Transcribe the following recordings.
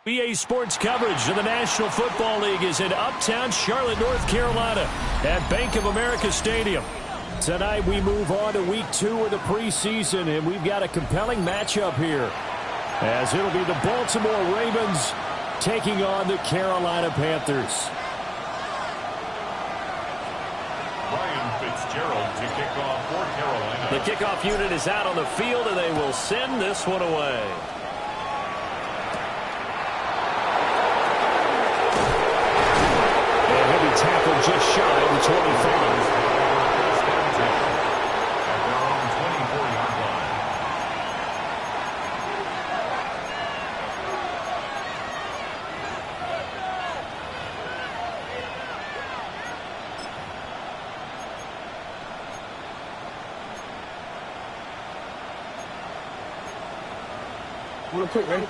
BA Sports coverage of the National Football League is in uptown Charlotte, North Carolina at Bank of America Stadium. Tonight we move on to week 2 of the preseason, and we've got a compelling matchup here, as it'll be the Baltimore Ravens taking on the Carolina Panthers. Ryan Fitzgerald to kick off for Carolina. The kickoff unit is out on the field, and they will send this one away. Tackle just shy of the 25. At their own 24-yard line. Real quick, ready?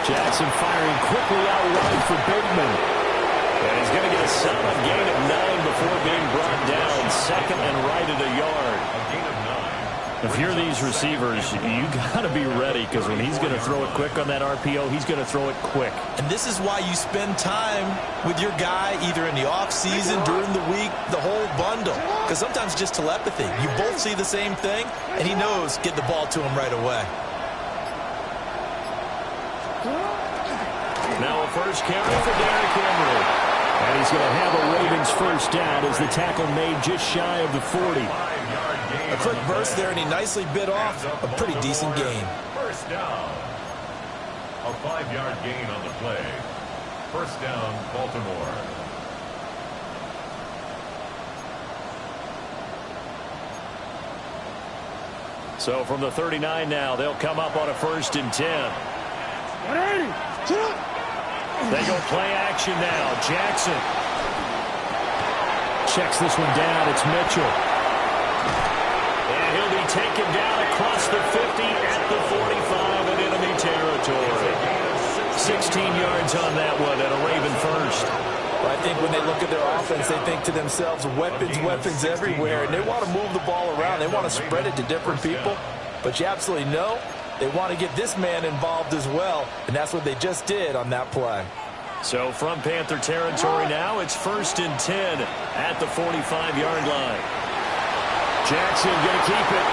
Jackson firing quickly out wide for Bigman. And he's going to get a solid gain of 9 before being brought down. Second and right at a yard. A gain of 9. If you're these receivers, you got to be ready, because when he's going to throw it quick on that RPO, he's going to throw it quick. And this is why you spend time with your guy either in the offseason, during the week, the whole bundle. Because sometimes just telepathy. You both see the same thing, and he knows get the ball to him right away. Now a first carry for Derrick Henry. And he's going to have a Ravens first down as the tackle made just shy of the 40. A quick burst there, and he nicely bit off a pretty decent gain. First down. A 5-yard gain on the play. First down, Baltimore. So from the 39 now, they'll come up on a 1st and 10. They go play action now. Jackson checks this one down. It's Mitchell. And he'll be taken down across the 50 at the 45 in enemy territory. 16 yards on that one and a Raven first. Well, I think when they look at their offense, they think to themselves, weapons, weapons everywhere. And they want to move the ball around. They want to spread it to different people. But you absolutely know they want to get this man involved as well. And that's what they just did on that play. So from Panther territory now, it's 1st and 10 at the 45-yard line. Jackson going to keep it.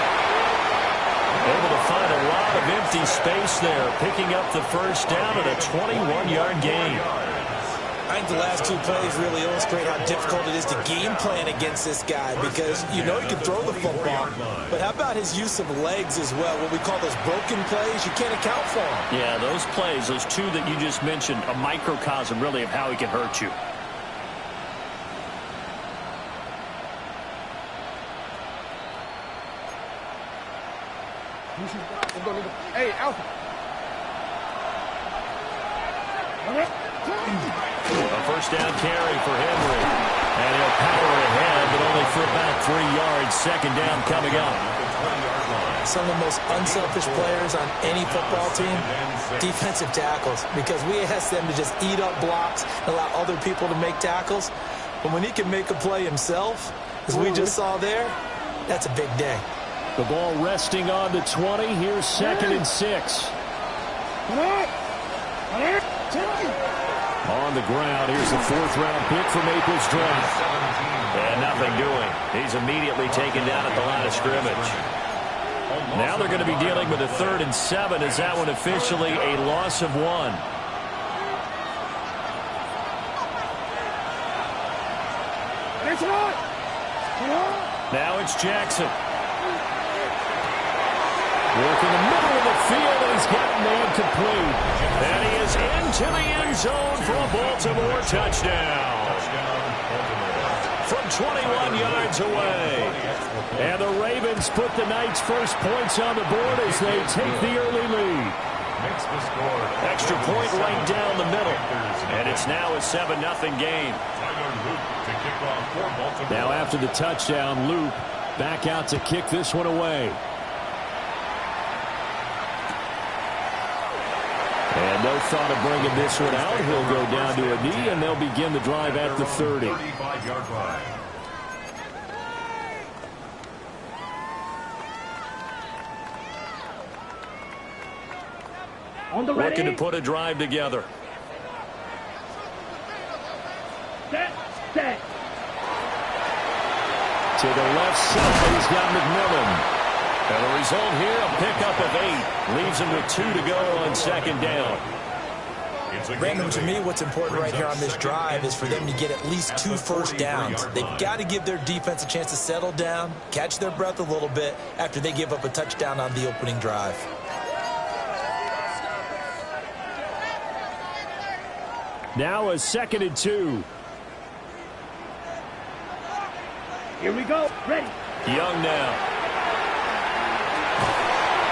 Able to find a lot of empty space there, picking up the first down at a 21-yard gain. I think the last 2 plays really illustrate how difficult it is to game plan against this guy, because you know he can throw the football, but how about his use of legs as well? What we call those broken plays, you can't account for them. Yeah, those plays, those 2 that you just mentioned, a microcosm really of how he can hurt you. Let's go. Hey, Alpha. A first down carry for Henry. And he'll power ahead, but only for about 3 yards. Second down coming up. Some of the most unselfish players on any football team, defensive tackles, because we ask them to just eat up blocks, allow other people to make tackles. But when he can make a play himself, as we just saw there, that's a big day. The ball resting on the 20. Here's 2nd and 6. On the ground, here's the 4th-round pick from Maple's draft. And nothing doing. He's immediately taken down at the line of scrimmage. Now they're going to be dealing with a 3rd and 7. Is that one officially a loss of 1? Now it's Jackson. Working the middle of the field, and he's got a man complete. And he is into the end zone for a Baltimore touchdown. From 21 yards away. And the Ravens put the Knights' first points on the board as they take the early lead. Extra point right down the middle. And it's now a 7-0 game. Now after the touchdown, Loop back out to kick this one away. And no thought of bringing this one out. He'll go down to a knee, and they'll begin the drive at the 30. 35-yard line. Looking to put a drive together. Set. To the left side, he's got McMillan. And the result here, a pickup of 8. Leaves him with 2 to go on 2nd down. Brandon, to me, what's important right here on this drive is for them to get at least 2 first downs. They've got to give their defense a chance to settle down, catch their breath a little bit after they give up a touchdown on the opening drive. Now a 2nd and 2. Here we go. Ready. Young now.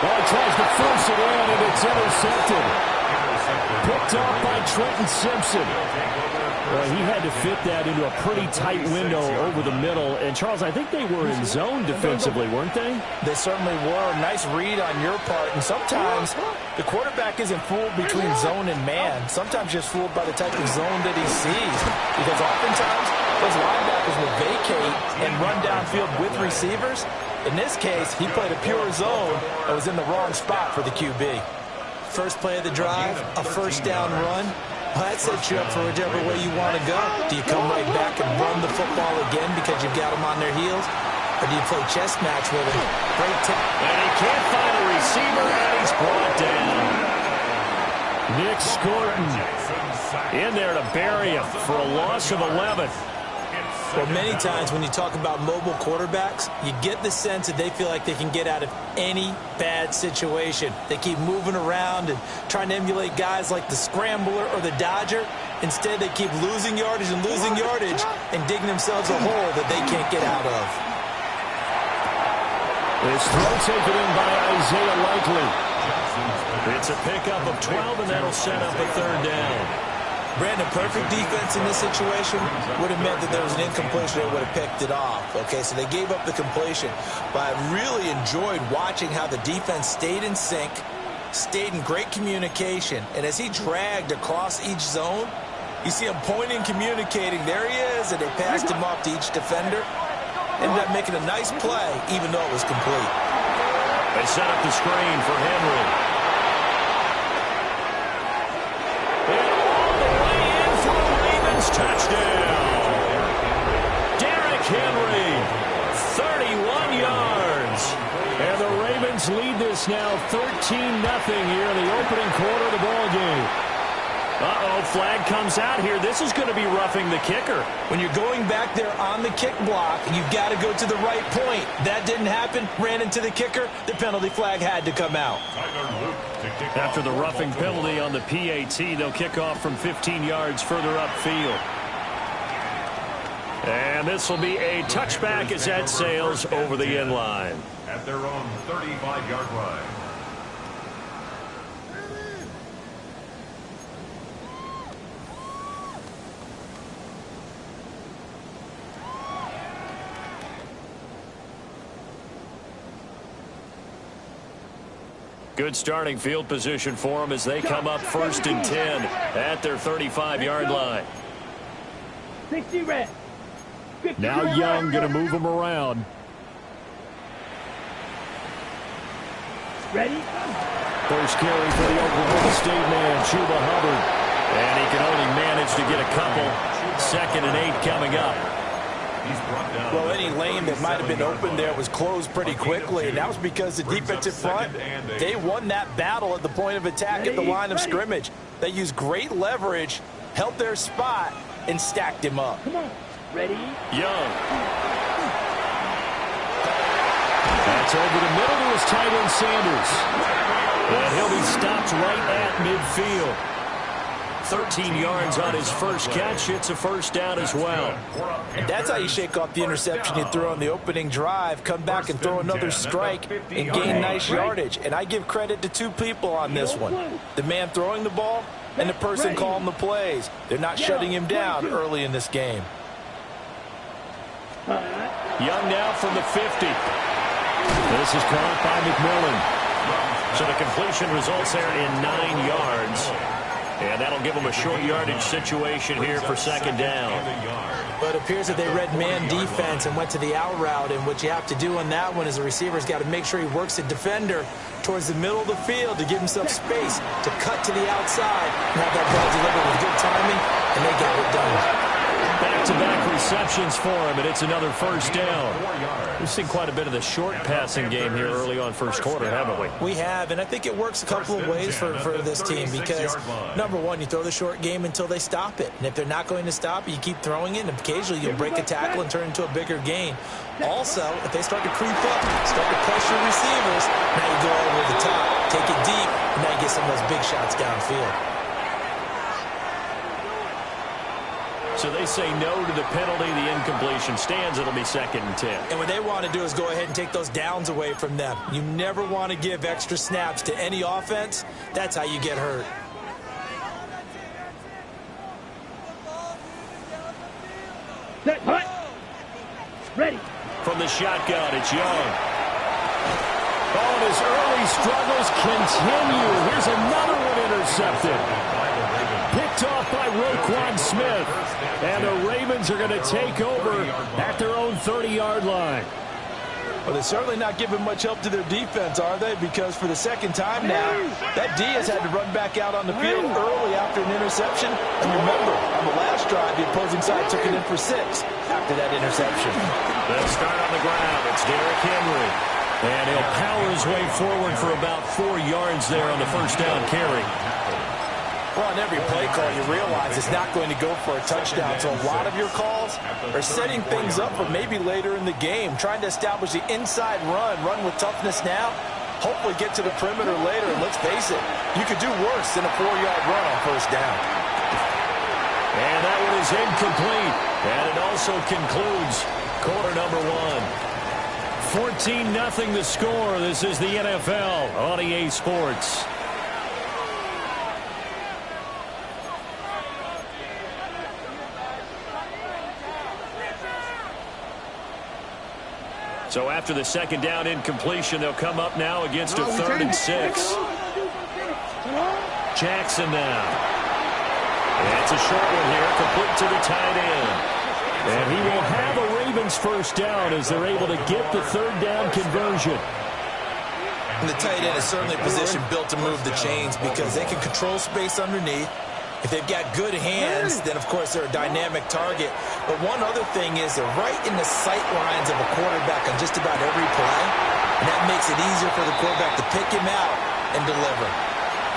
Ball tries to force it in, and it's intercepted. Picked off by Trenton Simpson. Well, he had to fit that into a pretty tight window over the middle. And, Charles, I think they were in zone defensively, weren't they? They certainly were. Nice read on your part. And sometimes the quarterback isn't fooled between zone and man. Sometimes just fooled by the type of zone that he sees. Because oftentimes those linebackers will vacate and run downfield with receivers. In this case, he played a pure zone that was in the wrong spot for the QB. First play of the drive, a first down run. Well, that sets you up for whichever way you want to go. Do you come right back and run the football again because you've got them on their heels? Or do you play chess match with them? Great tip. And he can't find a receiver, and he's brought down. Nick Scorton in there to bury him for a loss of 11. Well, many times when you talk about mobile quarterbacks, you get the sense that they feel like they can get out of any bad situation. They keep moving around and trying to emulate guys like the Scrambler or the Dodger. Instead, they keep losing yardage and digging themselves a hole that they can't get out of. This throw taken in by Isaiah Likely. It's a pickup of 12, and that'll set up a 3rd down. Brandon, perfect defense in this situation would have meant that there was an incompletion that would have picked it off. Okay, so they gave up the completion. But I really enjoyed watching how the defense stayed in sync, stayed in great communication. And as he dragged across each zone, you see him pointing, communicating. There he is, and they passed him off to each defender. Ended up making a nice play, even though it was complete. They set up the screen for Henry. Touchdown. Derrick Henry, 31 yards. And the Ravens lead this now 13-0 here in the opening quarter of the ball game. Uh-oh, flag comes out here. This is going to be roughing the kicker. When you're going back there on the kick block, you've got to go to the right point. That didn't happen. Ran into the kicker. The penalty flag had to come out. After the roughing penalty on the PAT, they'll kick off from 15 yards further upfield. And this will be a touchback as that sails over the end line. At their own 35-yard line. Good starting field position for them as they come up 1st and 10 at their 35-yard line. 60 red. Now Young going to move them around. Ready? First carry for the Oklahoma State man, Chuba Hubbard. And he can only manage to get a couple. 2nd and 8 coming up. Well, any lane that might have been open there was closed pretty quickly, and that was because the defensive front, they won that battle at the point of attack at the line of scrimmage. They used great leverage, held their spot, and stacked him up. Come on. Ready? Young. That's over the middle to his tight end, Sanders. And he'll be stopped right at midfield. 13 yards on his first catch. It's a first down as well. And that's how you shake off the interception you threw on the opening drive, come back and throw another strike and gain nice yardage. And I give credit to 2 people on this one. The man throwing the ball and the person calling the plays. They're not shutting him down early in this game. Young now from the 50. This is caught by McMillan. So the completion results there in 9 yards. And that'll give them a short yardage situation here for 2nd down. But it appears that they read man defense and went to the out route. And what you have to do on that one is the receiver's got to make sure he works the defender towards the middle of the field to give himself space to cut to the outside and have that ball delivered with good timing, and they got it done. Back-to-back receptions for him, and it's another first down. We've seen quite a bit of the short passing game here early on first quarter, haven't we? We have, and I think it works a couple of ways for this team because, number one, you throw the short game until they stop it. And if they're not going to stop it, you keep throwing it, and occasionally you'll break a tackle and turn it into a bigger gain. Also, if they start to creep up, start to pressure receivers, now you go over the top, take it deep, and now you get some of those big shots downfield. So they say no to the penalty. The incompletion stands. It'll be 2nd and 10. And what they want to do is go ahead and take those downs away from them. You never want to give extra snaps to any offense. That's how you get hurt. Set, hut. Ready. From the shotgun, it's Young. Oh, and his early struggles continue. Here's another one intercepted. Picked off by Roquan Smith. And the Ravens are going to take over at their own 30-yard line. Well, they're certainly not giving much help to their defense, are they? Because for the 2nd time now, that D has had to run back out on the field early after an interception. And remember, on the last drive, the opposing side took it in for 6 after that interception. They'll start on the ground. It's Derrick Henry. And he'll power his way forward for about 4 yards there on the first down carry. Well, on every play call, you realize it's not going to go for a touchdown. So a lot of your calls are setting things up for maybe later in the game, trying to establish the inside run with toughness now, hopefully get to the perimeter later. And let's face it, you could do worse than a 4-yard run on first down. And that one is incomplete. And it also concludes quarter number 1. 14-0 the score. This is the NFL on EA Sports. So after the 2nd down incompletion, they'll come up now against a 3rd and 6. Jackson now. That's a short one here, complete to the tight end. And he will have a Ravens first down as they're able to get the 3rd down conversion. And the tight end is certainly a position built to move the chains because they can control space underneath. If they've got good hands, then, of course, they're a dynamic target. But one other thing is they're right in the sight lines of a quarterback on just about every play. And that makes it easier for the quarterback to pick him out and deliver.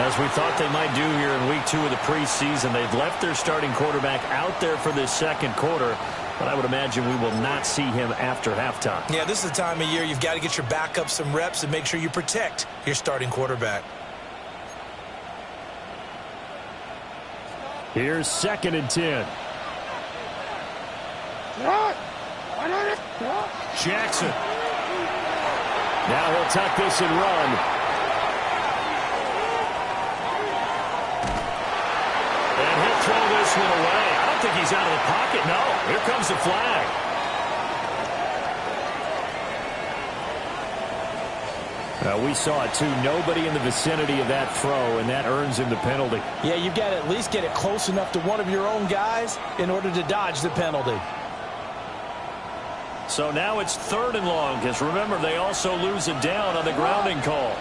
As we thought they might do here in week 2 of the preseason, they've left their starting quarterback out there for this 2nd quarter. But I would imagine we will not see him after halftime. Yeah, this is the time of year you've got to get your backup some reps and make sure you protect your starting quarterback. Here's 2nd and 10. Jackson. Now he'll tuck this and run. And he'll throw this one away. I don't think he's out of the pocket. No, here comes the flag. We saw it, too. Nobody in the vicinity of that throw, and that earns him the penalty. Yeah, you've got to at least get it close enough to one of your own guys in order to dodge the penalty. So now it's 3rd and long, because remember, they also lose a down on the grounding call.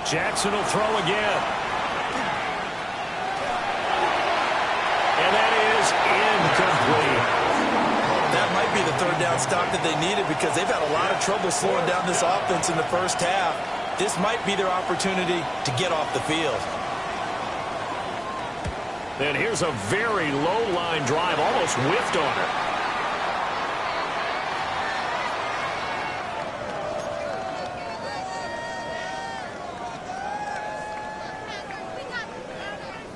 Jackson will throw again. And that is incomplete. That might be the 3rd down stop that they needed because they've had a lot of trouble slowing down this offense in the first half. This might be their opportunity to get off the field. And here's a very low-line drive, almost whiffed on it.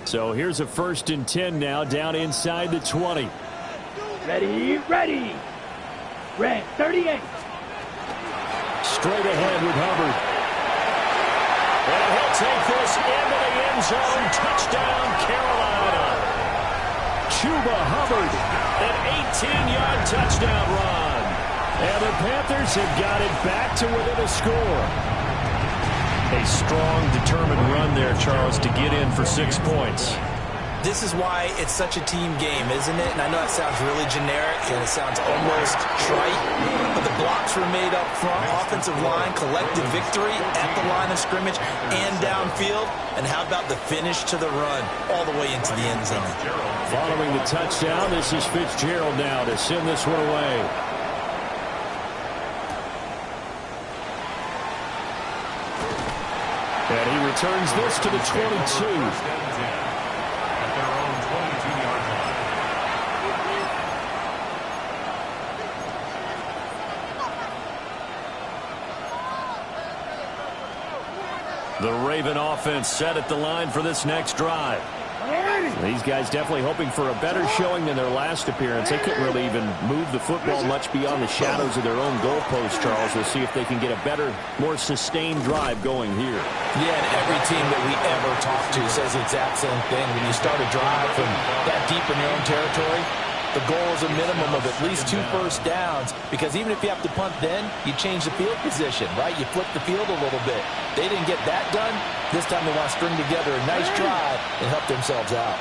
So here's a 1st and 10 now, down inside the 20. Ready, ready. Red, 38. Straight ahead with Hubbard. And he'll take this into the end zone. Touchdown, Carolina. Chuba Hubbard, an 18-yard touchdown run. And the Panthers have got it back to within a score. A strong, determined run there, Charles, to get in for 6 points. This is why it's such a team game, isn't it? And I know that sounds really generic and it sounds almost trite, but the blocks were made up front. Offensive line collected victory at the line of scrimmage and downfield. And how about the finish to the run all the way into the end zone? Following the touchdown, this is Fitzgerald now to send this one away. And he returns this to the 22. The Raven offense set at the line for this next drive. These guys definitely hoping for a better showing than their last appearance. They couldn't really even move the football much beyond the shadows of their own goalpost, Charles. We'll see if they can get a better, more sustained drive going here. Yeah, and every team that we ever talk to says the exact same thing. When you start a drive from that deep in your own territory, the goal is a minimum of at least 2 first downs, because even if you have to punt then, you change the field position, right? You flip the field a little bit. They didn't get that done. This time they want to string together a nice drive and help themselves out.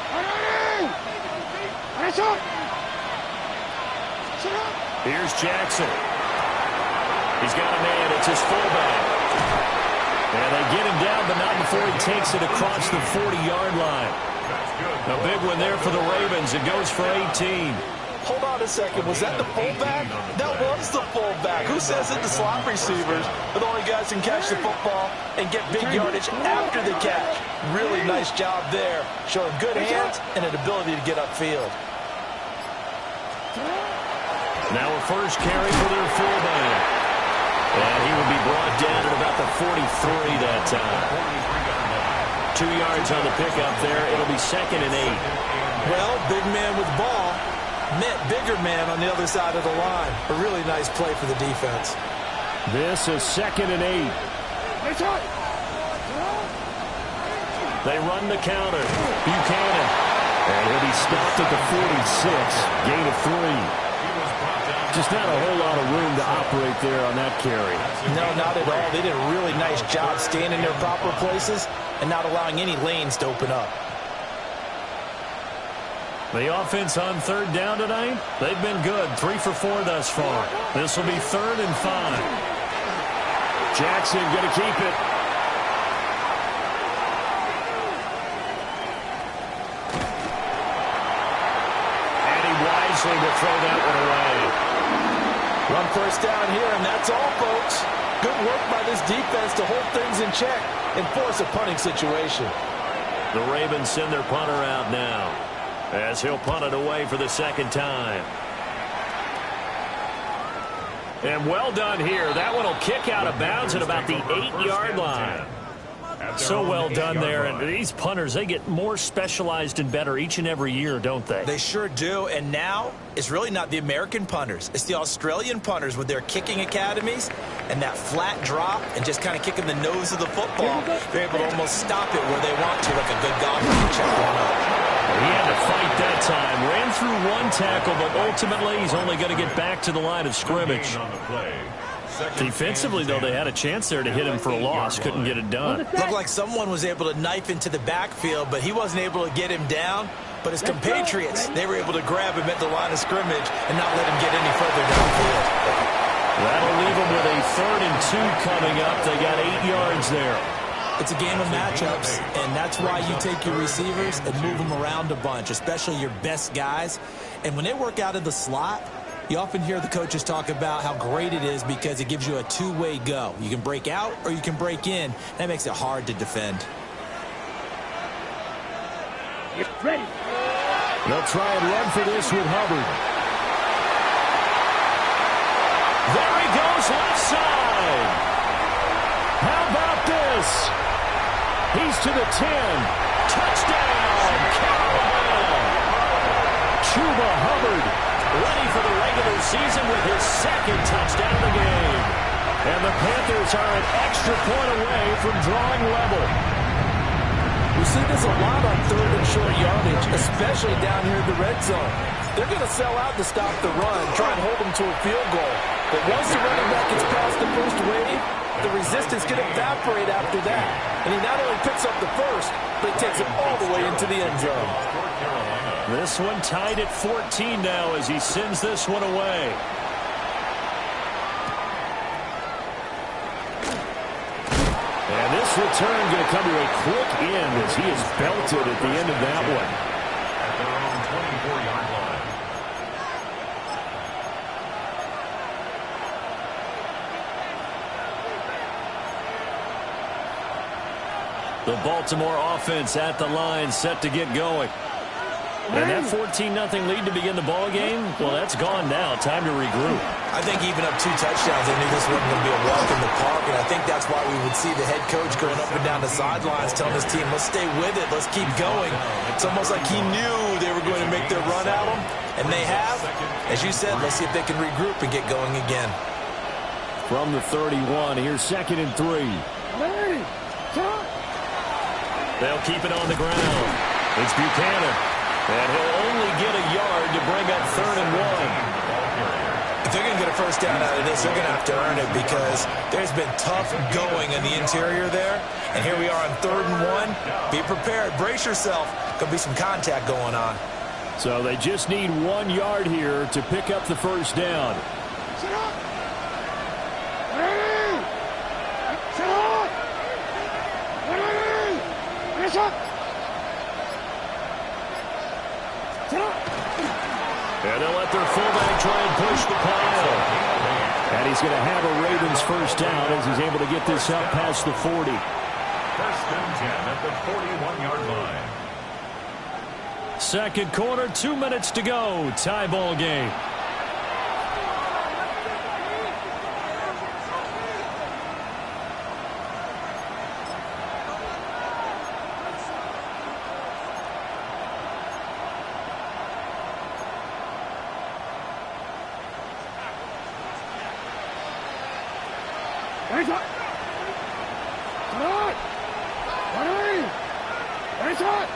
Here's Jackson. He's got a man. It's his fullback. And they get him down, but not before he takes it across the 40-yard line. A big one there for the Ravens. It goes for 18. Hold on a second. Was that the fullback? That was the fullback. Who says that the slot receivers are the only guys who can catch the football and get big yardage after the catch? Really nice job there, showing good hands and an ability to get upfield. Now a first carry for their fullback. And he will be brought down at about the 43 that time. 2 yards on the pickup there. It'll be 2nd and 8. Well, big man with ball met bigger man on the other side of the line. A really nice play for the defense. This is 2nd and 8. They run the counter. Buchanan. And he'll be stopped at the 46. Gain of 3. Just not a whole lot of room to operate there on that carry. No, not at all. They did a really nice job staying in their proper places and not allowing any lanes to open up. The offense on 3rd down tonight, they've been good. 3 for 4 thus far. This will be 3rd and 5. Jackson going to keep it. And he wisely will throw that one away. One first down here, and that's all, folks. Good work by this defense to hold things in check and force a punting situation. The Ravens send their punter out now, as he'll punt it away for the 2nd time. And well done here. That one will kick out of bounds at about the 8-yard line. So well done there. And these punters, they get more specialized and better each and every year, don't they? They sure do. And now it's really not the American punters. It's the Australian punters with their kicking academies and that flat drop and just kind of kicking the nose of the football. They're able to almost stop it where they want to, like a good golfer can check one up. He had to fight that time. Ran through one tackle, but ultimately he's only going to get back to the line of scrimmage. Defensively, though, they had a chance there to hit him for a loss. Couldn't get it done. Looked like someone was able to knife into the backfield, but he wasn't able to get him down. But his compatriots, they were able to grab him at the line of scrimmage and not let him get any further downfield. That'll leave him with a 3rd and 2 coming up. They got 8 yards there. It's a game of matchups, and that's why you take your receivers and move them around a bunch, especially your best guys. And when they work out of the slot, you often hear the coaches talk about how great it is because it gives you a two-way go. You can break out or you can break in. That makes it hard to defend. Get ready. They'll try and run for this with Hubbard. There he goes, left side. How about this? He's to the 10. Touchdown, Carolina. Chuba Hubbard ready for the regular season with his 2nd touchdown of the game. And the Panthers are an extra point away from drawing level. We see this a lot on 3rd and short yardage, especially down here in the red zone. They're going to sell out to stop the run, try and hold them to a field goal. But once the running back gets past the first wave, the resistance can evaporate after that. And he not only picks up the first, but he takes it all the way into the end zone. This one tied at 14 now as he sends this one away. And this return going to come to a quick end as he is belted at the end of that one. At their own 24-yard line. The Baltimore offense at the line set to get going. And that 14-0 lead to begin the ball game, well, that's gone now. Time to regroup. I think even up 2 touchdowns, they knew this wasn't going to be a walk in the park, and I think that's why we would see the head coach going up and down the sidelines telling his team, let's stay with it, let's keep going. It's almost like he knew they were going to make their run at him, and they have. As you said, let's see if they can regroup and get going again. From the 31, here's 2nd and 3. They'll keep it on the ground. It's Buchanan. And he'll only get a yard to bring up 3rd and 1. If they're going to get a first down out of this, they're going to have to earn it because there's been tough going in the interior there. And here we are on 3rd and 1. Be prepared. Brace yourself. Going to be some contact going on. So they just need 1 yard here to pick up the first down. Sit up. Ready. Sit up. Ready. Finish up. And they'll let their fullback try and push the pile. And he's going to have a Ravens first down as he's able to get this up past the 40. 1st and 10 at the 41-yard line. 2nd quarter, 2 minutes to go. Tie ball game. Hands up. Come on. Ready. Hands up.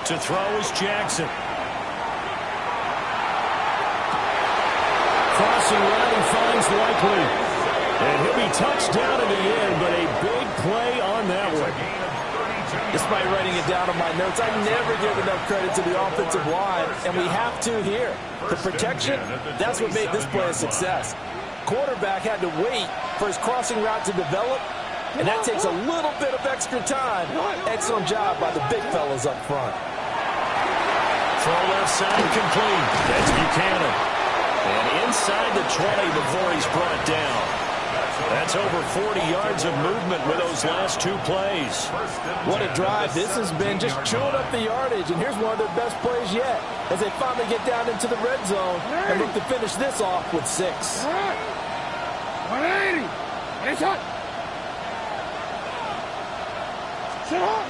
To throw is Jackson. Crossing route, he finds Likely. And he'll be touched down in the end, but a big play on that one. Despite writing it down on my notes, I never give enough credit to the offensive line, and we have to here. The protection, that's what made this play a success. Quarterback had to wait for his crossing route to develop, and that takes a little bit of extra time. Excellent job by the big fellas up front. Throw left side complete. That's Buchanan. And inside the 20 before he's brought down. That's over 40 yards of movement with those last 2 plays. What a drive this has been, just chewing up the yardage. And here's one of their best plays yet as they finally get down into the red zone and look to finish this off with 6. 180. Hands up. Sit up.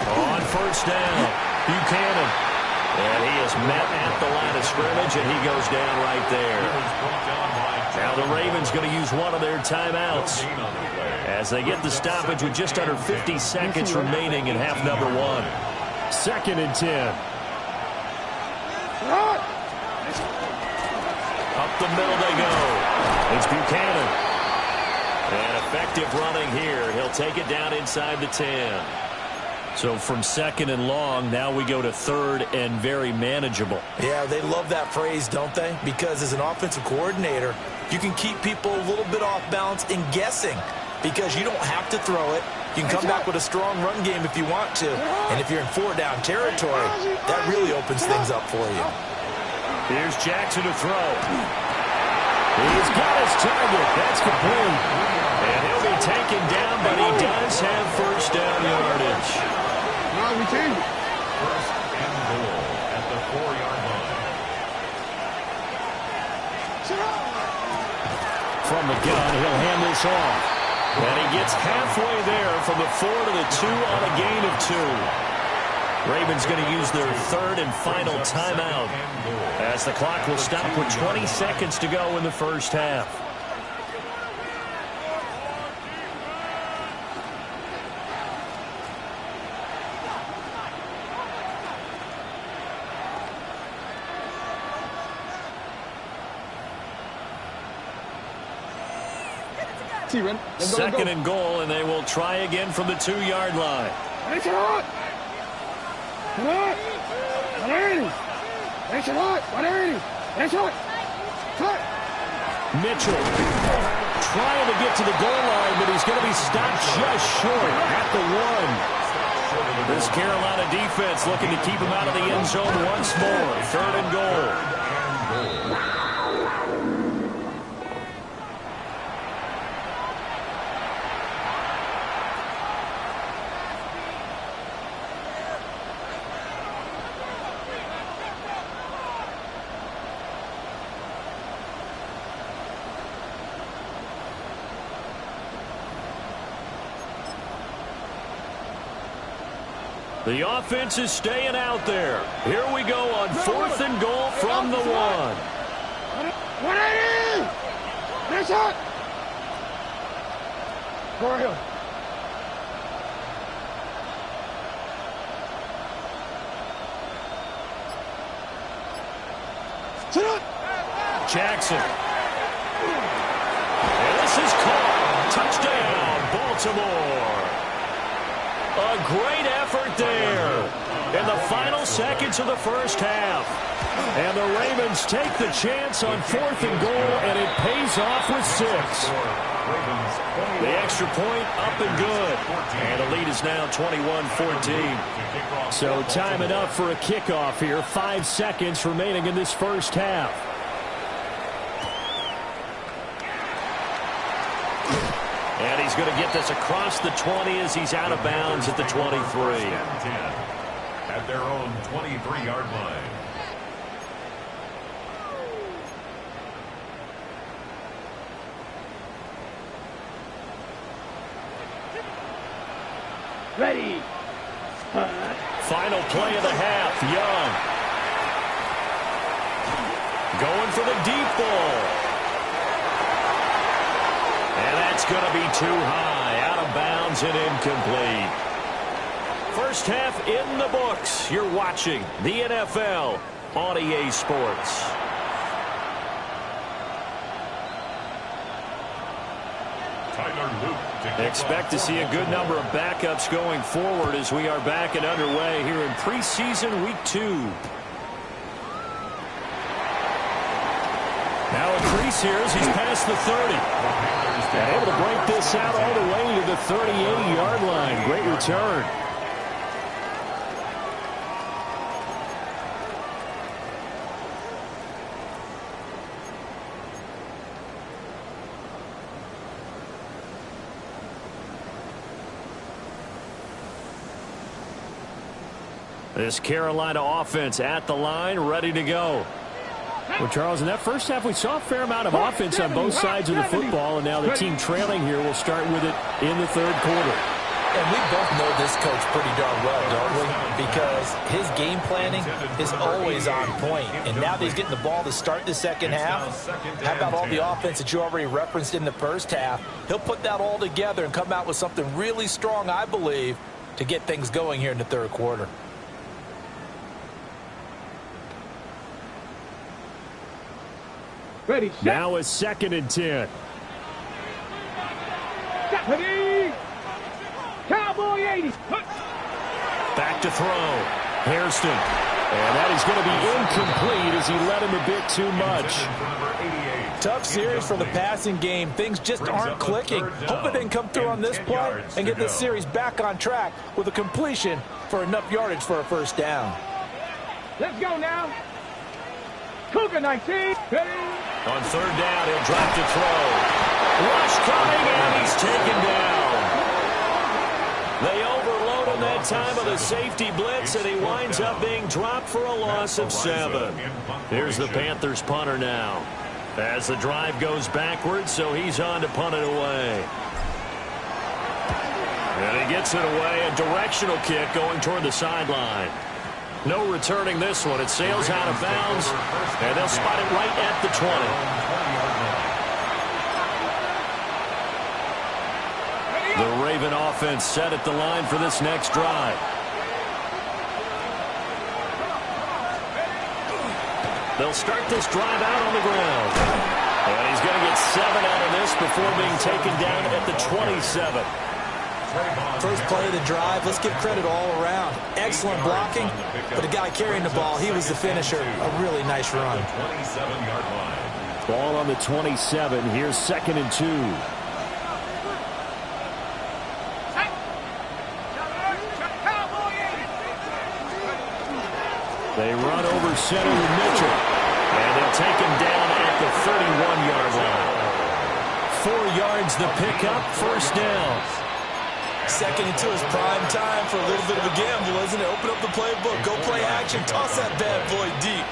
On first down, Buchanan. And he is met at the line of scrimmage, and he goes down right there. Now the Ravens is going to use one of their timeouts as they get the stoppage with just under 50 seconds remaining in half number 1. 2nd and 10. Up the middle they go. It's Buchanan. And effective running here. He'll take it down inside the 10. So from 2nd and long, now we go to 3rd and very manageable. Yeah, they love that phrase, don't they? Because as an offensive coordinator, you can keep people a little bit off balance and guessing because you don't have to throw it. You can come back with a strong run game if you want to. And if you're in 4-down territory, that really opens things up for you. Here's Jackson to throw. He's got his target. That's complete. And he'll be taken down, but he does have first down yardage. Now we change it. 1st and goal at the 4-yard line. From the gun, he'll hand this off. And he gets halfway there from the 4 to the 2 on a gain of 2. Ravens going to use their 3rd and final timeout as the clock will stop with 20 seconds to go in the first half. Second and goal, and they will try again from the 2-yard line. Mitchell trying to get to the goal line, but he's going to be stopped just short at the 1. This Carolina defense looking to keep him out of the end zone once more. 3rd and goal. The offense is staying out there. Here we go on 4th and goal from the 1. 180! Nice shot! Go ahead. Sit up! Jackson. And this is caught. Touchdown, Baltimore. A great effort there in the final seconds of the first half. And the Ravens take the chance on 4th and goal, and it pays off with 6. The extra point up and good. And the lead is now 21-14. So time enough for a kickoff here. 5 seconds remaining in this first half. And he's going to get this across the 20 as he's out of bounds at the 23. At their own 23-yard line. Ready. Final play of the half. Young. Going for the deep ball. And that's going to be too high, out of bounds and incomplete. First half in the books. You're watching the NFL on EA Sports. Expect to see a good number of backups going forward as we are back and underway here in preseason week 2. Now a crease here as he's past the 30. And able to break this out all the way to the 38-yard line. Great return. This Carolina offense at the line, ready to go. Well, Charles, in that first half, we saw a fair amount of offense on both sides of the football, and now the team trailing here will start with it in the 3rd quarter. And we both know this coach pretty darn well, don't we? Because his game planning is always on point. And now that he's getting the ball to start the second half, how about all the offense that you already referenced in the first half? He'll put that all together and come out with something really strong, I believe, to get things going here in the third quarter. Ready, set. Now a 2nd and 10. Ready. Cowboy 80. Back to throw. Hairston. And that is going to be incomplete as he led him a bit too much. Tough series for the passing game. Things just aren't clicking. Hope it didn't come through on this play and get this series back on track with a completion for enough yardage for a first down. Let's go now. Cougar 19. Ready. On 3rd down, he'll drop to throw. Rush coming, and he's taken down. They overload him that time of the safety blitz, and he winds up being dropped for a loss of 7. Here's the Panthers punter now. As the drive goes backwards, so he's on to punt it away. And he gets it away, a directional kick going toward the sideline. No returning this one. It sails out of bounds, and they'll spot it right at the 20. The Raven offense set at the line for this next drive. They'll start this drive out on the ground. And he's going to get 7 out of this before being taken down at the 27. First play of the drive, let's give credit all around. Excellent blocking, but the guy carrying the ball, he was the finisher. A really nice run. Ball on the 27. Here's 2nd and 2. They run over center with Mitchell. And they'll take him down at the 31-yard line. 4 yards the pickup, first down. 2nd and 2 is prime time for a little bit of a gamble, isn't it? Open up the playbook, go play action, toss that bad boy deep.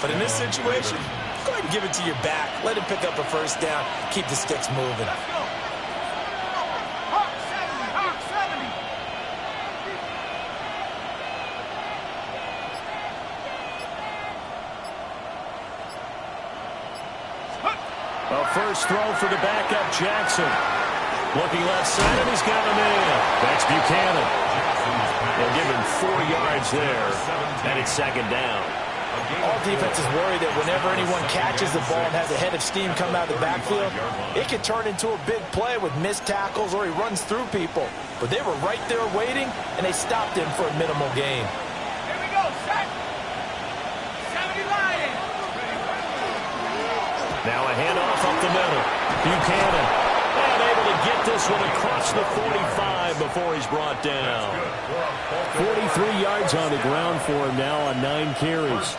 But in this situation, go ahead and give it to your back. Let him pick up a first down, keep the sticks moving. A first throw for the backup, Jackson. Looking left side, and he's got a man. That's Buchanan. They'll give him 4 yards there, and it's 2nd down. All defenses worry that whenever anyone catches the ball and has a head of steam come out of the backfield, it can turn into a big play with missed tackles or he runs through people. But they were right there waiting, and they stopped him for a minimal gain. Here we go, set. 70 Lions. Now a handoff up the middle. Buchanan. And able to get this one across the 45 before he's brought down. 43 yards on the ground for him now on 9 carries.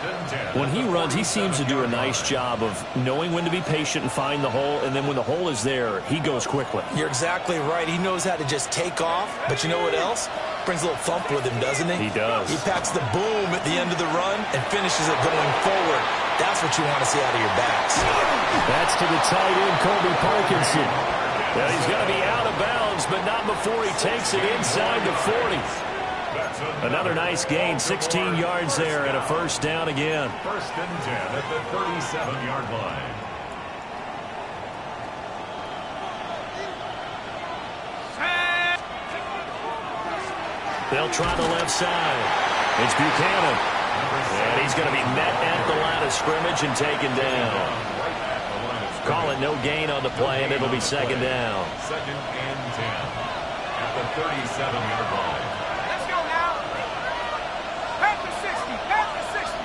When he runs, he seems to do a nice job of knowing when to be patient and find the hole, and then when the hole is there, he goes quickly. You're exactly right. He knows how to just take off, but you know what else? Brings a little thump with him, doesn't he? He does. He packs the boom at the end of the run and finishes it going forward. That's what you want to see out of your backs. That's to the tight end, Colby Parkinson. Well, he's going to be out of bounds, but not before he takes it inside the 40. Another nice gain, 16 yards there, and a first down again. 1st and 10 at the 37-yard line. They'll try the left side. It's Buchanan. And he's going to be met at the line of scrimmage and taken down. Call it no gain on the play, and it'll be 2nd down. 2nd and 10 at the 37-yard line. Let's go now. Panther 60. Panther 60.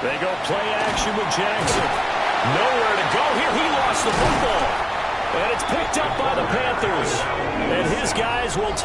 They go play action with Jackson. Nowhere to go here. He lost the football. And it's picked up by the Panthers. And his guys will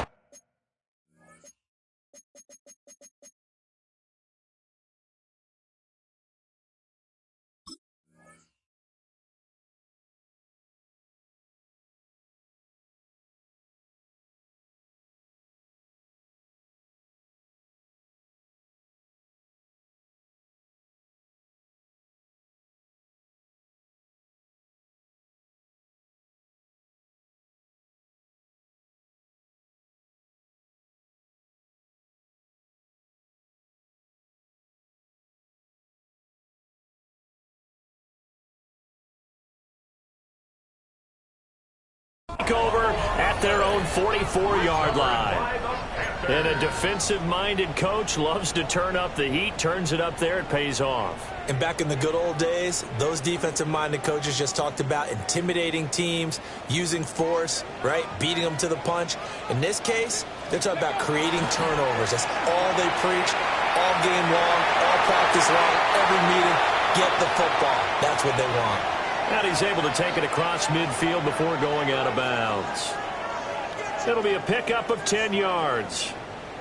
44-yard line. And a defensive-minded coach loves to turn up the heat, turns it up there, it pays off. And back in the good old days, those defensive-minded coaches just talked about intimidating teams, using force, right, beating them to the punch. In this case, they're talking about creating turnovers. That's all they preach, all game long, all practice long, every meeting. Get the football. That's what they want. And he's able to take it across midfield before going out of bounds. It'll be a pickup of 10 yards.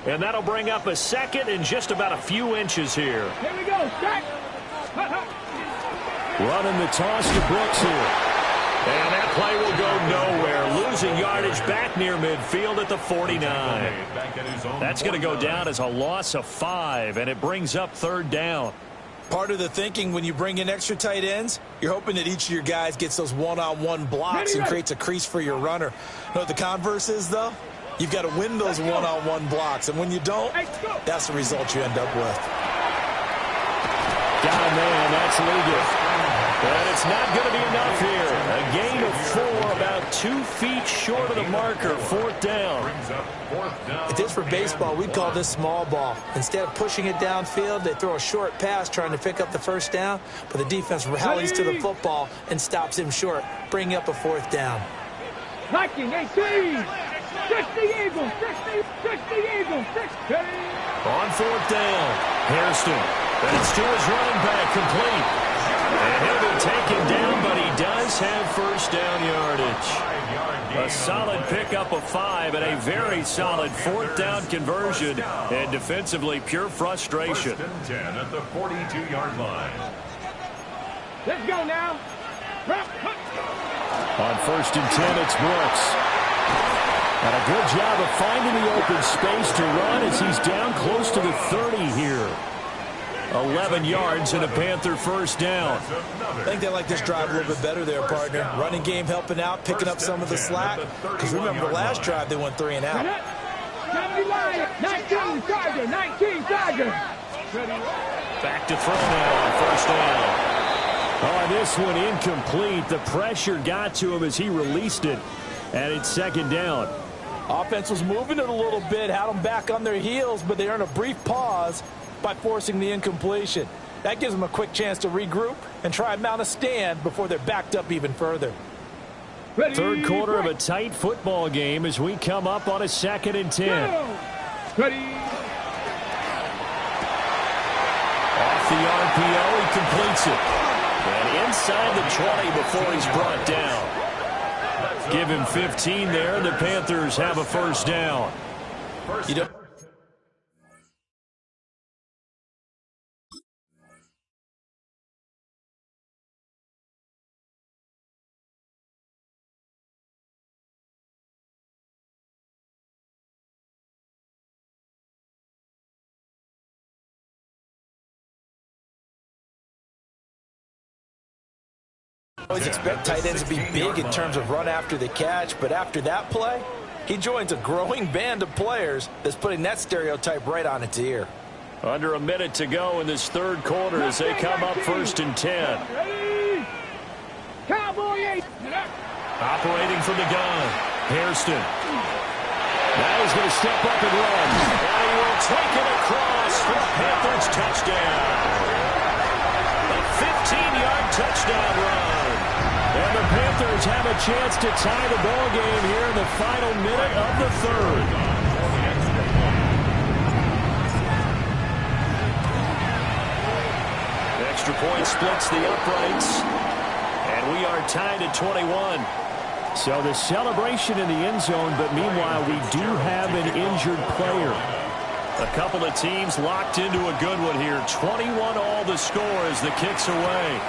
And that'll bring up a second and just about a few inches here. Here we go, Jack. Running the toss to Brooks here. And that play will go nowhere. Losing yardage back near midfield at the 49. That's going to go down as a loss of 5, and it brings up 3rd down. Part of the thinking when you bring in extra tight ends, you're hoping that each of your guys gets those one-on-one blocks and creates a crease for your runner. You know what the converse is, though? You've got to win those one-on-one blocks, and when you don't, that's the result you end up with. Down there, that's legal. And it's not going to be enough here. A gain of 4, about 2 feet short of the marker, 4th down. If this were baseball, we'd call this small ball. Instead of pushing it downfield, they throw a short pass trying to pick up the 1st down, but the defense rallies to the football and stops him short, bringing up a 4th down. 19, 18, 60 Eagles, 60 Eagles, 60. On 4th down, Hairston. And it's to his running back, complete. And he'll be taken down, but he does have 1st down yardage. A solid pickup of 5 and a very solid 4th down conversion. And defensively, pure frustration. 1st and 10 at the 42-yard line. Let's go now. On 1st and 10, it's Brooks. And a good job of finding the open space to run as he's down close to the 30 here. 11 yards and a Panther 1st down. I think they like this drive a little bit better there, partner. Running game helping out, picking up some of the slack. Because remember, the last drive they went 3 and out. 19 Tiger, 19 Tiger. Back to throw now on 1st down. Oh, this one incomplete. The pressure got to him as he released it. And it's 2nd down. Offense was moving it a little bit, had them back on their heels, but they earned a brief pause by forcing the incompletion. That gives them a quick chance to regroup and try and mount a stand before they're backed up even further. 3rd quarter of a tight football game as we come up on a 2nd and 10. Ready. Off the RPO, he completes it. And inside the 20 before he's brought down. Give him 15 there, and the Panthers have a 1st down. You know, always expect tight ends to be big in terms of run after the catch, but after that play, he joins a growing band of players that's putting that stereotype right on its ear. Under a minute to go in this 3rd quarter as they come up 1st and 10. Cowboy 8. Operating from the gun, Hairston. Now he's going to step up and run. And he will take it across for a Panthers touchdown. A 15-yard touchdown run. And the Panthers have a chance to tie the ball game here in the final minute of the 3rd. Extra point splits the uprights. And we are tied at 21. So the celebration in the end zone, but meanwhile we do have an injured player. A couple of teams locked into a good one here. 21 all the score as the kick's away.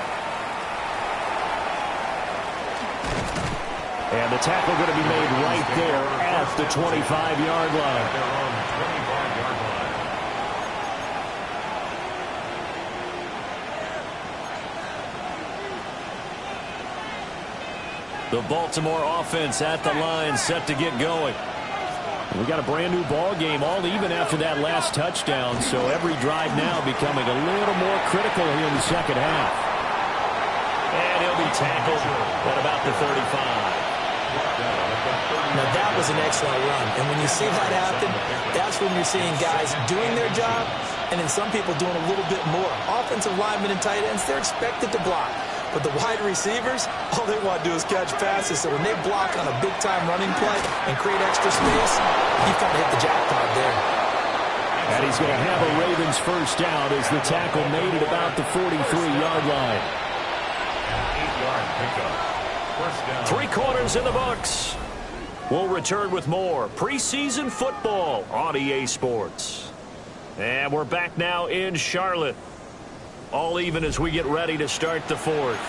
And the tackle going to be made right there at the 25-yard line. The Baltimore offense at the line, set to get going. We got a brand new ball game, all even after that last touchdown, so every drive now becoming a little more critical here in the 2nd half. And he'll be tackled at about the 35. Now, that was an excellent run. And when you see that happen, that's when you're seeing guys doing their job and then some people doing a little bit more. Offensive linemen and tight ends, they're expected to block. But the wide receivers, all they want to do is catch passes. So when they block on a big-time running play and create extra space, you've kind of hit the jackpot there. And he's going to have a Ravens first down as the tackle made at about the 43-yard line. An 8-yard pickup. First down. 3 quarters in the books. We'll return with more preseason football on EA Sports. And we're back now in Charlotte. All even as we get ready to start the fourth.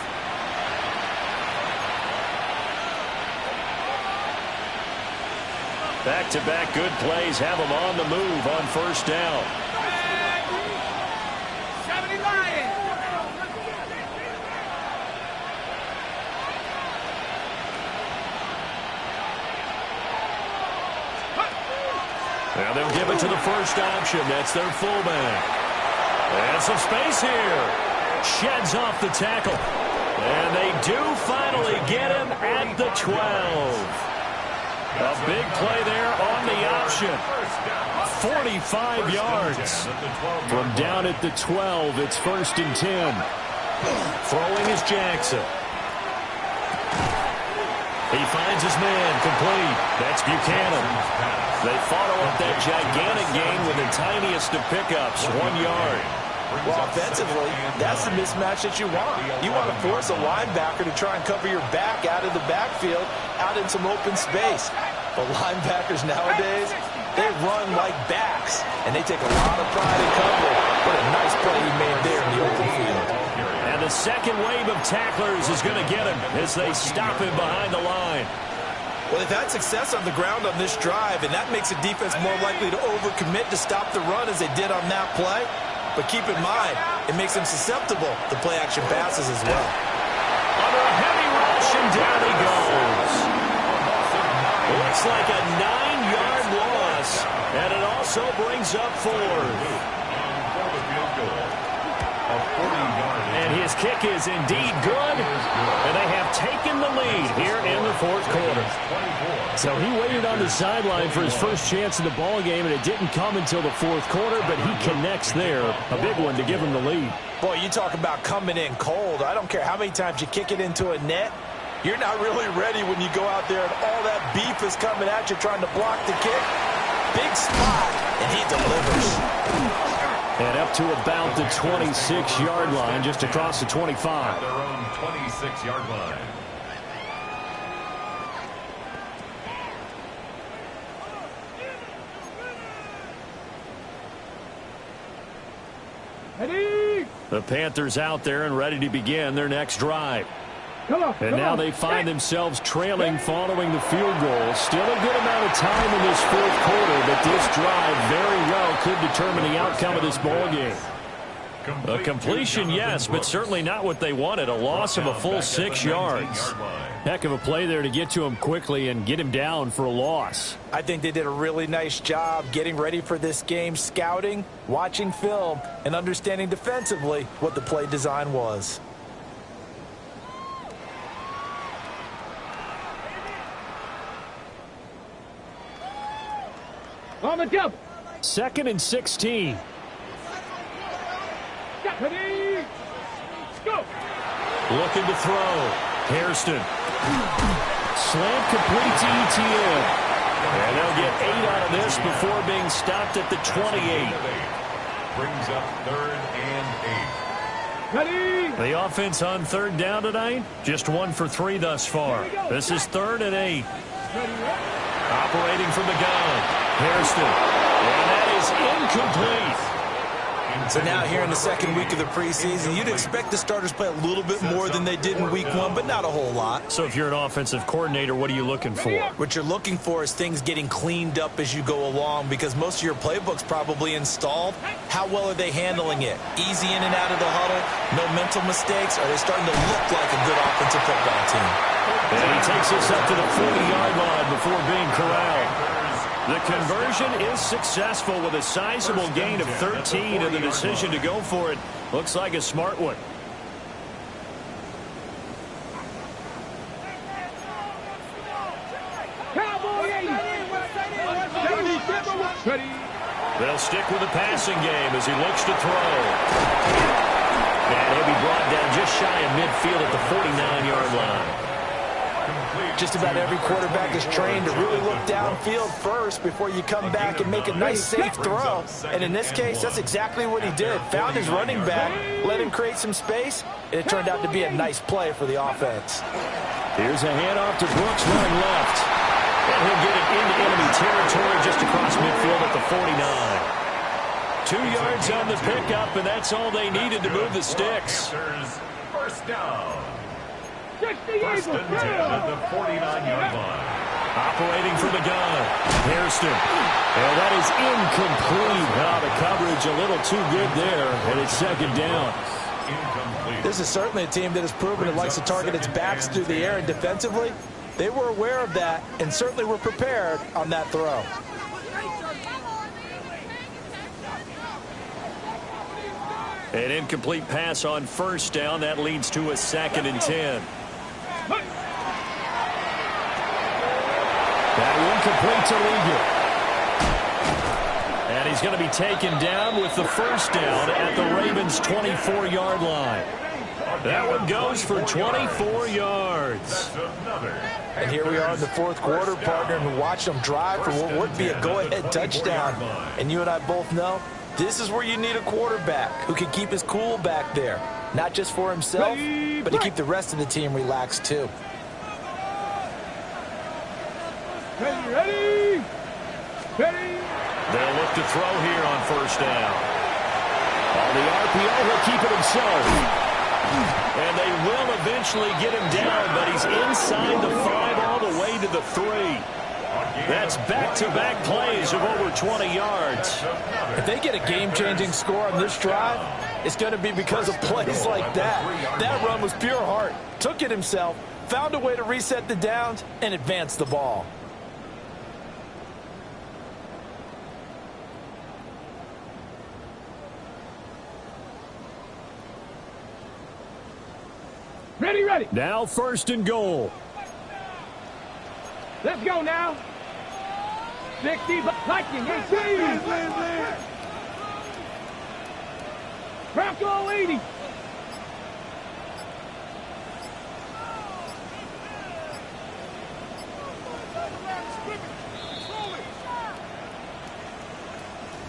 Back-to-back good plays have them on the move on first down. 70 Lions. Now they'll give it to the first option. That's their fullback. And some space here. Sheds off the tackle. And they do finally get him at the 12. A big play there on the option. 45 yards. From down at the 12, it's 1st and 10. Throwing is Jackson. He finds his man complete. That's Buchanan. They follow up that gigantic gain with the tiniest of pickups, 1 yard. Well, offensively, that's the mismatch that you want. You want to force a linebacker to try and cover your back out of the backfield, out in some open space. But linebackers nowadays, they run like backs, and they take a lot of pride in coverage. What a nice play he made there in the open field. And the second wave of tacklers is going to get him as they stop him behind the line. Well, they've had success on the ground on this drive, and that makes a defense more likely to overcommit to stop the run as they did on that play. But keep in mind, it makes them susceptible to play-action passes as well. Under a heavy rush, and down he goes. Looks like a 9-yard loss, and it also brings up 4. And his kick is indeed good, and they have taken the lead here in the 4th quarter. So he waited on the sideline for his first chance in the ball game, and it didn't come until the 4th quarter, but he connects there, a big one to give him the lead. Boy, you talk about coming in cold. I don't care how many times you kick it into a net. You're not really ready when you go out there and all that beef is coming at you trying to block the kick. Big spot, and he delivers. And up to about the 26-yard line, just across the 25. Their own 26-yard line. Ready? The Panthers out there and ready to begin their next drive. And now they find themselves trailing following the field goal. Still a good amount of time in this 4th quarter, but this drive very well could determine the outcome of this ball game. A completion, yes, but certainly not what they wanted. A loss of a full 6 yards. Heck of a play there to get to him quickly and get him down for a loss. I think they did a really nice job getting ready for this game, scouting, watching film, and understanding defensively what the play design was. On the jump. 2nd and 16. Ready? Go. Looking to throw. Hairston. Slam complete to ETN. And they'll get 8 out of this before being stopped at the 28. Brings up 3rd and 8. Ready? The offense on 3rd down tonight, just 1 for 3 thus far. This is 3rd and 8. Operating from the gun. Hairston. And that is incomplete. So now here in the 2nd week of the preseason, you'd expect the starters play a little bit more than they did in week 1, but not a whole lot. So if you're an offensive coordinator, what are you looking for? What you're looking for is things getting cleaned up as you go along because most of your playbook's probably installed. How well are they handling it? Easy in and out of the huddle, no mental mistakes? Are they starting to look like a good offensive football team? And he takes us up to the 40-yard line before being corralled. The conversion is successful with a sizable gain of 13, and the decision to go for it looks like a smart one. Ready. They'll stick with the passing game as he looks to throw. And he'll be brought down just shy of midfield at the 49-yard line. Just about every quarterback is trained to really look downfield first before you come back and make a nice, safe throw. And in this case, that's exactly what he did. Found his running back, let him create some space, and it turned out to be a nice play for the offense. Here's a handoff to Brooks running left. And he'll get it into enemy territory just across midfield at the 49. 2 yards on the pickup, and that's all they needed to move the sticks. First down. 60 First and 10 at the 49-yard line. Operating from the gun. Hairston. And that is incomplete. The coverage a little too good there, and it's second down. Incomplete. This is certainly a team that has proven it likes to target its backs through the air, and defensively, they were aware of that and certainly were prepared on that throw. An incomplete pass on first down. That leads to a 2nd and 10. That incomplete to Liga. And he's going to be taken down with the first down at the Ravens' 24-yard line. That one goes for 24 yards. And here we are in the fourth quarter, partner, and watch them drive for what would be a go-ahead touchdown. And you and I both know this is where you need a quarterback who can keep his cool back there. Not just for himself, but to keep the rest of the team relaxed too. Ready. They'll look to throw here on first down. On the RPO, he'll keep it himself. And they will eventually get him down, but he's inside the 5 all the way to the 3. That's back-to-back plays of over 20 yards. If they get a game-changing score on this drive, it's going to be because of plays like that. That run was pure heart. Took it himself, found a way to reset the downs, and advance the ball. Ready. Now 1st and goal. Let's go now. 60, Lightning, 18. Crack all 80.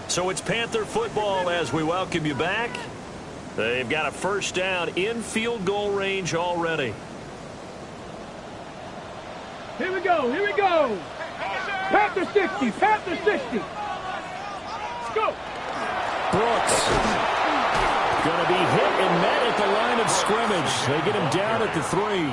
So it's Panther football as we welcome you back. They've got a first down in field goal range already. Here we go. Panther 60, Panther 60. Let's go. Brooks. Going to be hit and met at the line of scrimmage. They get him down at the 3.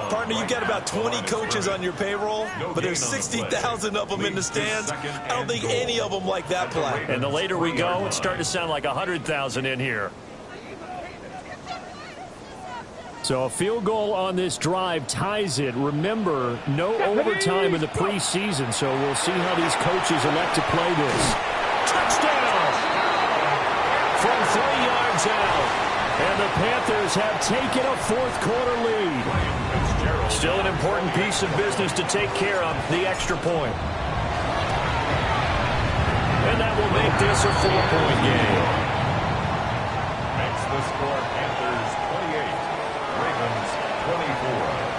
Partner, you've got about 20 coaches on your payroll, but there's 60,000 of them in the stands. I don't think any of them like that play. And the later we go, it's starting to sound like 100,000 in here. So a field goal on this drive ties it. Remember, no overtime in the preseason, so we'll see how these coaches elect to play this. Touchdown! From 3 yards out. And the Panthers have taken a fourth-quarter lead. Still an important piece of business to take care of, the extra point. And that will make this a 4-point game. Makes the score Panthers 28, Ravens 24.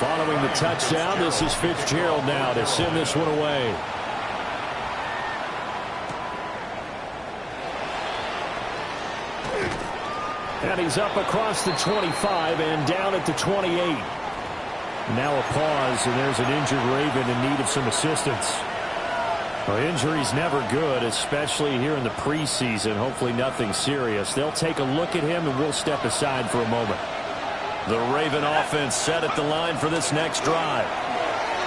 Following the touchdown, this is Fitzgerald now to send this one away. And he's up across the 25 and down at the 28. Now a pause, and there's an injured Raven in need of some assistance. Well, injury's never good, especially here in the preseason. Hopefully nothing serious. They'll take a look at him, and we'll step aside for a moment. The Raven offense set at the line for this next drive.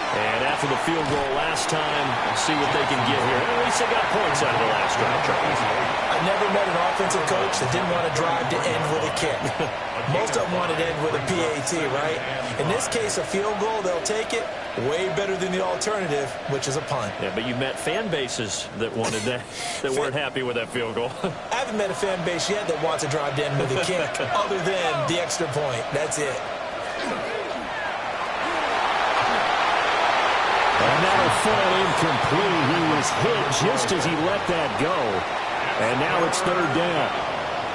And after the field goal last time, we'll see what they can get here. At least they got points out of the last drive, Charles. I never met an offensive coach that didn't want to drive to end with a kick. Most of them wanted to end with a PAT, right? In this case, a field goal, they'll take it. Way better than the alternative, which is a punt. Yeah, but you met fan bases that wanted that, that weren't happy with that field goal. I haven't met a fan base yet that wants to drive to end with a kick, other than the extra point. That's it. And that'll fall incomplete. He was hit just as he let that go. And now it's third down.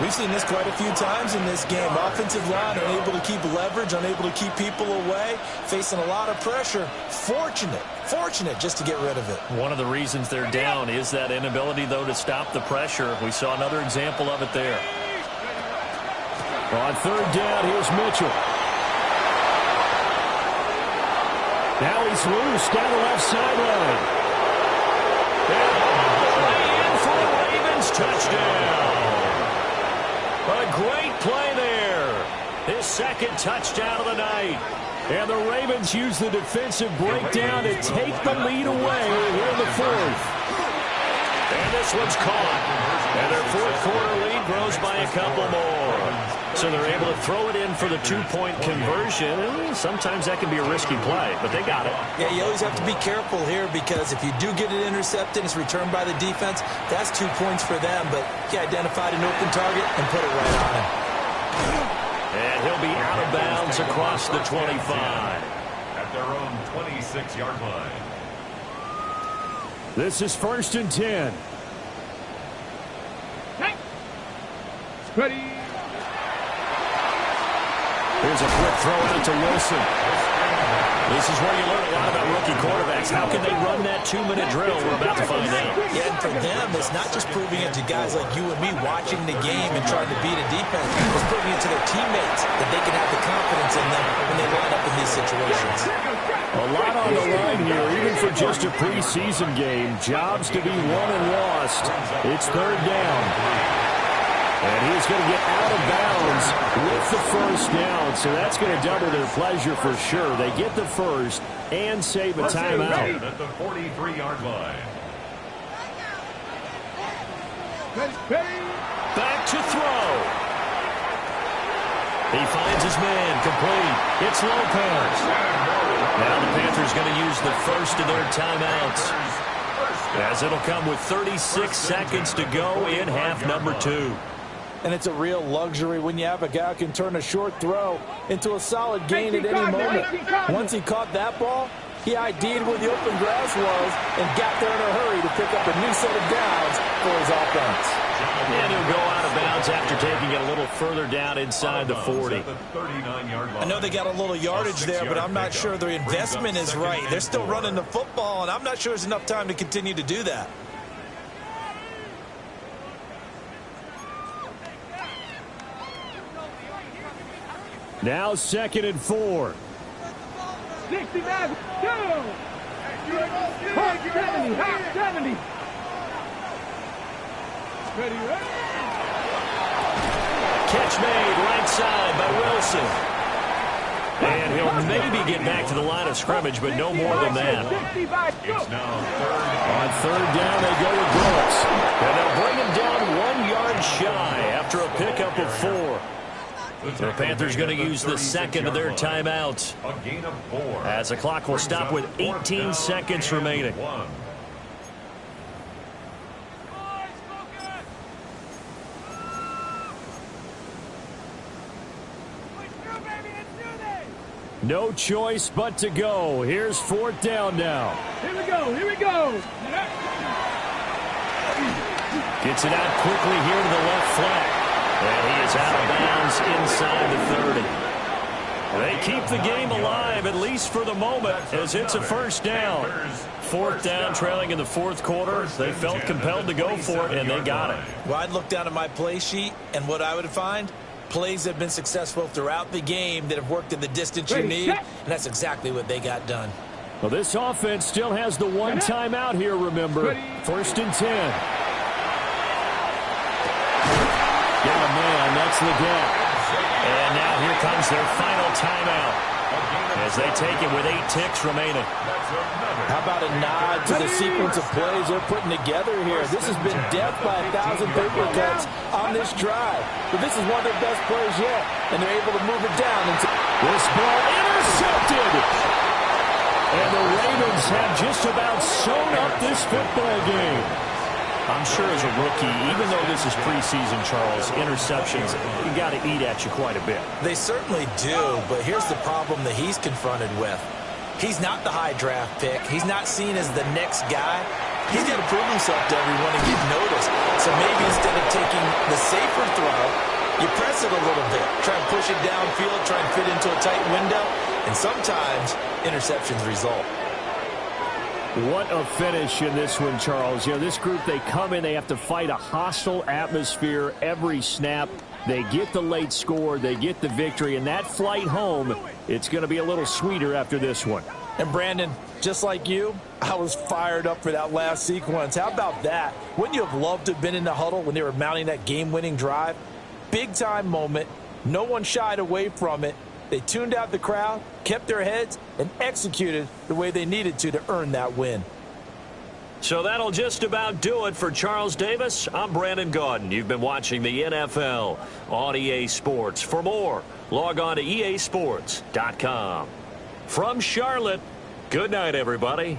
We've seen this quite a few times in this game. Offensive line unable to keep leverage, unable to keep people away, facing a lot of pressure. Fortunate just to get rid of it. One of the reasons they're down is that inability, though, to stop the pressure. We saw another example of it there. On third down, here's Mitchell. Now he's loose down the left sideline. And for the Ravens, touchdown. A great play there. His second touchdown of the night. And the Ravens use the defensive breakdown to take the lead away here in the fourth. And this one's caught. And their fourth quarter lead grows by a couple more. So they're able to throw it in for the two-point conversion. And sometimes that can be a risky play, but they got it. Yeah, you always have to be careful here because if you do get it intercepted, it's returned by the defense. That's 2 points for them, but he identified an open target and put it right on him. And he'll be out of bounds across the 25. At their own 26-yard line. This is 1st and 10. Ready. Here's a quick throw into Wilson. This is where you learn a lot about rookie quarterbacks. How can they run that 2-minute drill? We're about to find out. Yeah, and for them, it's not just proving it to guys like you and me watching the game and trying to beat a defense. It's proving it to their teammates that they can have the confidence in them when they line up in these situations. A lot on the line here, even for just a preseason game. Jobs to be won and lost. It's third down. And he's going to get out of bounds with the first down. So that's going to double their pleasure for sure. They get the first and save a timeout. At the 43-yard line. Back to throw. He finds his man, complete. It's Lopez. Now the Panthers going to use the first of their timeouts, as it'll come with 36 seconds to go in half number 2. And it's a real luxury when you have a guy who can turn a short throw into a solid gain at any moment. Once he caught that ball, he ID'd where the open grass was and got there in a hurry to pick up a new set of downs for his offense. And he'll go out of bounds after taking it a little further down inside the 40. I know they got a little yardage there, but I'm not sure their investment is right. They're still running the football, and I'm not sure there's enough time to continue to do that. Now 2nd and 4. 60 back. Go. 70. Half 70. Ready. Catch made right side by Wilson. And he'll maybe get back to the line of scrimmage, but no more than that. It's now On third down, they go with Brooks. And they'll bring him down 1 yard shy after a pickup of 4. The Panthers going to use the second of their timeouts, a gain of 4. as the clock will stop with 18 seconds remaining. 1. No choice but to go. Here's 4th down now. Here we go. Here we go. Gets it out quickly here to the left flat. And he is out of bounds inside the 30. They keep the game alive, at least for the moment, as it's a first down. 4th down, trailing in the 4th quarter. They felt compelled to go for it, and they got it. Well, I'd look down at my play sheet, and what I would find, plays have been successful throughout the game that have worked at the distance you need, and that's exactly what they got done. Well, this offense still has the one timeout here, remember. 1st and 10. Got a man, that's the gap. And now here comes their final timeout, as they take it with 8 ticks remaining. How about a nod to the sequence of plays they're putting together here? This has been death by 1,000 paper cuts on this drive. But this is one of their best plays yet, and they're able to move it down. Into this ball intercepted. And the Ravens have just about sewn up this football game. I'm sure as a rookie, even though this is preseason, Charles, interceptions, you got to eat at you quite a bit. They certainly do, but here's the problem that he's confronted with. He's not the high draft pick. He's not seen as the next guy. He's got to prove himself to everyone and get noticed. So maybe instead of taking the safer throw, you press it a little bit. Try and push it downfield, try and fit into a tight window. And sometimes interceptions result. What a finish in this one, Charles. You know, this group, they come in, they have to fight a hostile atmosphere every snap. They get the late score, they get the victory, and that flight home, it's going to be a little sweeter after this one. And Brandon, just like you, I was fired up for that last sequence. How about that? Wouldn't you have loved to have been in the huddle when they were mounting that game-winning drive? Big-time moment. No one shied away from it. They tuned out the crowd, kept their heads, and executed the way they needed to earn that win. So that'll just about do it for Charles Davis. I'm Brandon Gaudin. You've been watching the NFL on EA Sports. For more, log on to easports.com. From Charlotte, good night, everybody.